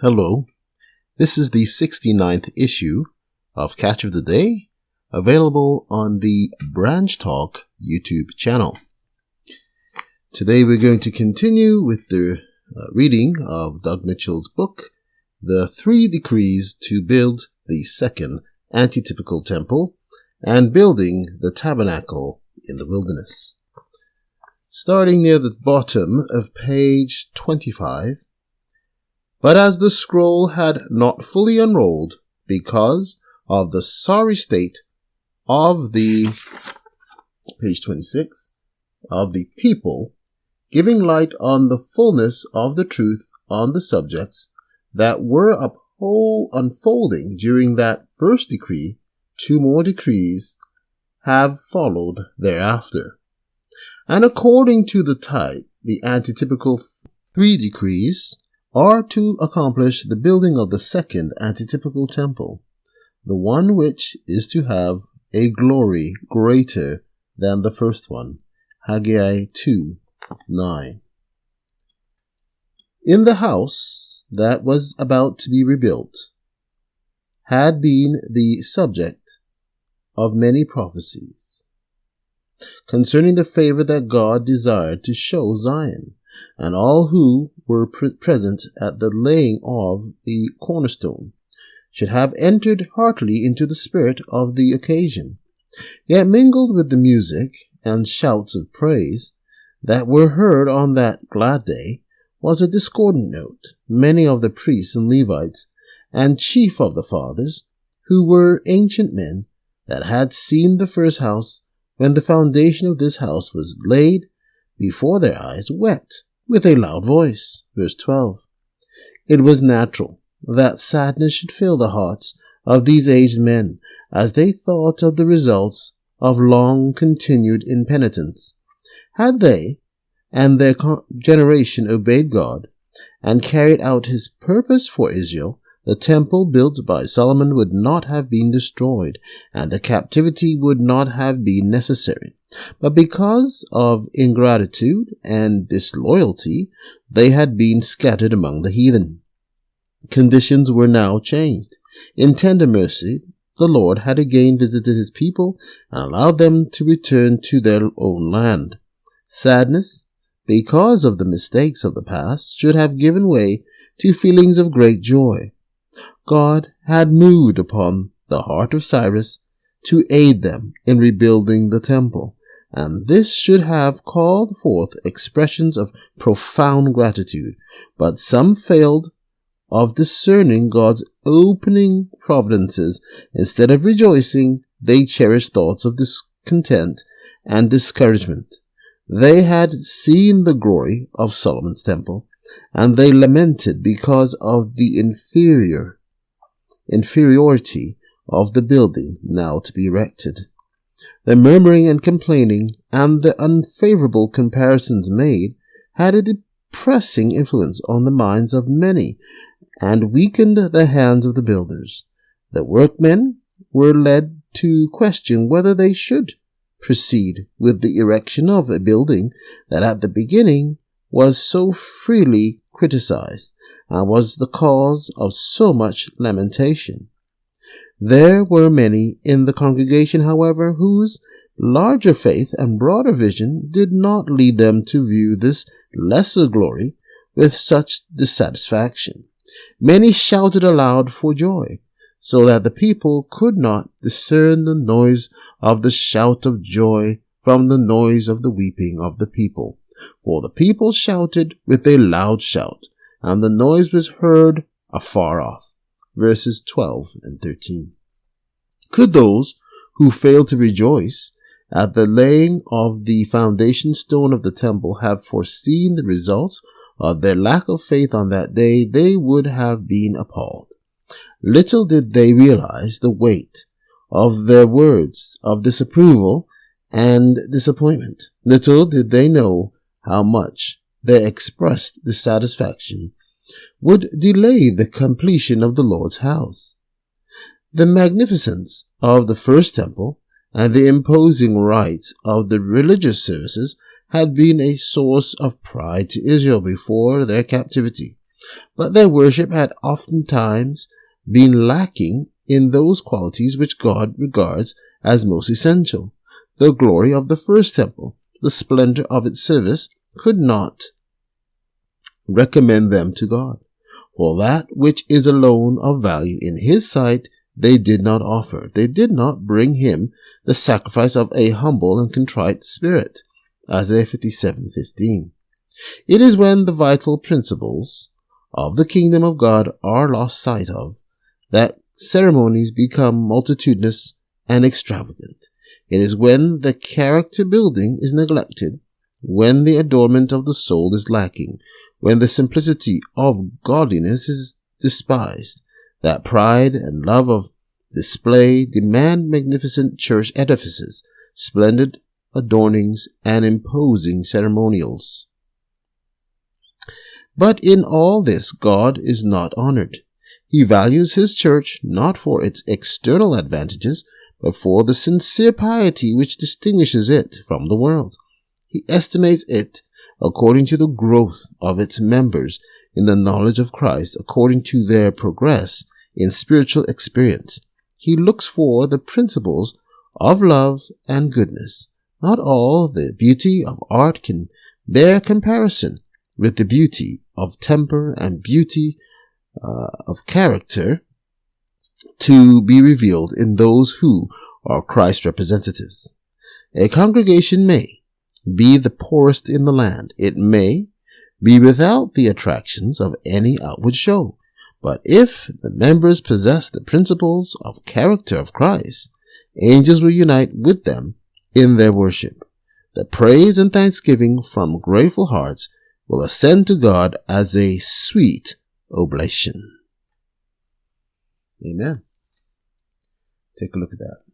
Hello, this is the 69th issue of Catch of the Day, available on the Branch Talk YouTube channel. Today we're going to continue with the reading of Doug Mitchell's book, The 3 Decrees to Build the Second Antitypical Temple and Building the Tabernacle in the Wilderness. Starting near the bottom of page 25, but as the scroll had not fully unrolled because of the sorry state of the, page 26, of the people, giving light on the fullness of the truth on the subjects that were unfolding during that first decree, 2 more decrees have followed thereafter. And according to the type, the antitypical 3 decrees are to accomplish the building of the second antitypical temple, the one which is to have a glory greater than the first one. Haggai 2:9. In the house that was about to be rebuilt had been the subject of many prophecies concerning the favor that God desired to show Zion, and all who were present at the laying of the cornerstone should have entered heartily into the spirit of the occasion. Yet mingled with the music and shouts of praise that were heard on that glad day was a discordant note. Many of the priests and Levites and chief of the fathers, who were ancient men that had seen the first house when the foundation of this house was laid before their eyes, wept with a loud voice. Verse 12. It was natural that sadness should fill the hearts of these aged men as they thought of the results of long-continued impenitence. Had they and their generation obeyed God and carried out his purpose for Israel, the temple built by Solomon would not have been destroyed, and the captivity would not have been necessary. But because of ingratitude and disloyalty, they had been scattered among the heathen. Conditions were now changed. In tender mercy, the Lord had again visited his people and allowed them to return to their own land. Sadness, because of the mistakes of the past, should have given way to feelings of great joy. God had moved upon the heart of Cyrus to aid them in rebuilding the temple, and this should have called forth expressions of profound gratitude, but some failed of discerning God's opening providences. Instead of rejoicing, they cherished thoughts of discontent and discouragement. They had seen the glory of Solomon's temple, and they lamented because of the inferiority of the building now to be erected. The murmuring and complaining and the unfavorable comparisons made had a depressing influence on the minds of many and weakened the hands of the builders. The workmen were led to question whether they should proceed with the erection of a building that at the beginning was so freely criticized and was the cause of so much lamentation. There were many in the congregation, however, whose larger faith and broader vision did not lead them to view this lesser glory with such dissatisfaction. Many shouted aloud for joy, so that the people could not discern the noise of the shout of joy from the noise of the weeping of the people. For the people shouted with a loud shout, and the noise was heard afar off. Verses 12 and 13. Could those who failed to rejoice at the laying of the foundation stone of the temple have foreseen the results of their lack of faith on that day, they would have been appalled. Little did they realize the weight of their words of disapproval and disappointment. Little did they know how much their expressed dissatisfaction would delay the completion of the Lord's house. The magnificence of the first temple and the imposing rites of the religious services had been a source of pride to Israel before their captivity. But their worship had oftentimes been lacking in those qualities which God regards as most essential. The glory of the first temple, the splendor of its service, could not recommend them to God. For that which is alone of value in His sight, they did not offer. They did not bring Him the sacrifice of a humble and contrite spirit. Isaiah 57:15. It is when the vital principles of the kingdom of God are lost sight of that ceremonies become multitudinous and extravagant. It is when the character building is neglected, when the adornment of the soul is lacking, when the simplicity of godliness is despised, that pride and love of display demand magnificent church edifices, splendid adornings, and imposing ceremonials. But in all this, God is not honored. He values His church not for its external advantages, but for the sincere piety which distinguishes it from the world. He estimates it according to the growth of its members in the knowledge of Christ, according to their progress in spiritual experience. He looks for the principles of love and goodness. Not all the beauty of art can bear comparison with the beauty of temper and beauty of character to be revealed in those who are Christ's representatives. A congregation may be the poorest in the land. It may be without the attractions of any outward show. But if the members possess the principles of character of Christ, angels will unite with them in their worship. The praise and thanksgiving from grateful hearts will ascend to God as a sweet oblation. Amen. Take a look at that.